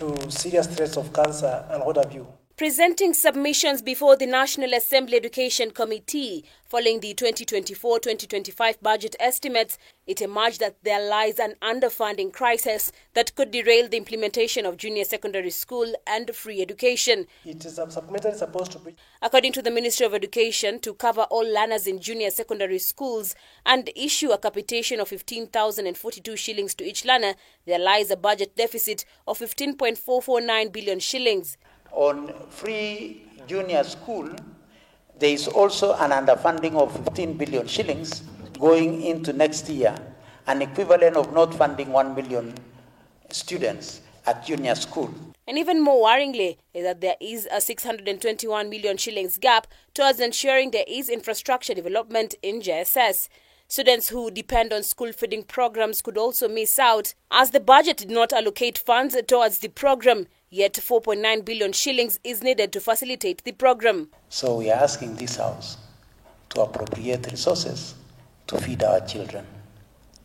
to serious threats of cancer and what have you. Presenting submissions before the National Assembly Education Committee following the 2024-2025 budget estimates, it emerged that there lies an underfunding crisis that could derail the implementation of junior secondary school and free education. It is submitted supposed to be. According to the Ministry of Education, to cover all learners in junior secondary schools and issue a capitation of 15,042 shillings to each learner, there lies a budget deficit of 15.449 billion shillings. On free junior school, there is also an underfunding of 15 billion shillings going into next year, an equivalent of not funding 1 million students at junior school. And even more worryingly is that there is a 621 million shillings gap towards ensuring there is infrastructure development in JSS. Students who depend on school feeding programs could also miss out, as the budget did not allocate funds towards the program, yet 4.9 billion shillings is needed to facilitate the program. So we are asking this House to appropriate resources to feed our children,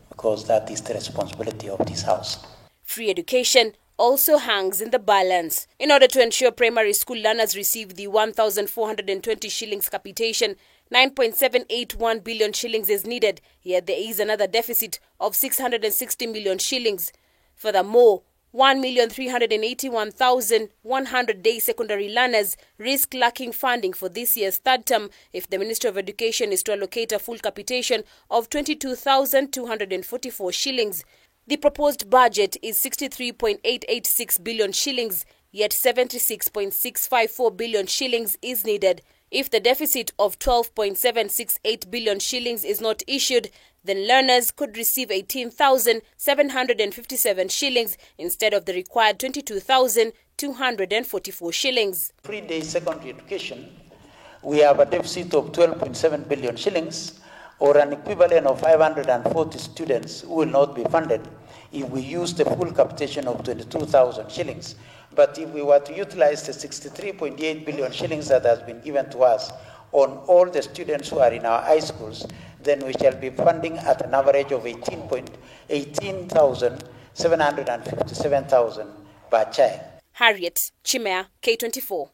because that is the responsibility of this House. Free education also hangs in the balance. In order to ensure primary school learners receive the 1,420 shillings capitation, 9.781 billion shillings is needed, yet there is another deficit of 660 million shillings. Furthermore, 1,381,100 day secondary learners risk lacking funding for this year's third term if the Ministry of Education is to allocate a full capitation of 22,244 shillings. The proposed budget is 63.886 billion shillings, yet 76.654 billion shillings is needed. If the deficit of 12.768 billion shillings is not issued, then learners could receive 18,757 shillings instead of the required 22,244 shillings. Free day secondary education, we have a deficit of 12.7 billion shillings, or an equivalent of 540 students who will not be funded if we use the full capitation of 22,000 shillings. But if we were to utilize the 63.8 billion shillings that has been given to us on all the students who are in our high schools, then we shall be funding at an average of 18,757,000 per child. Harriet Chimea, K24.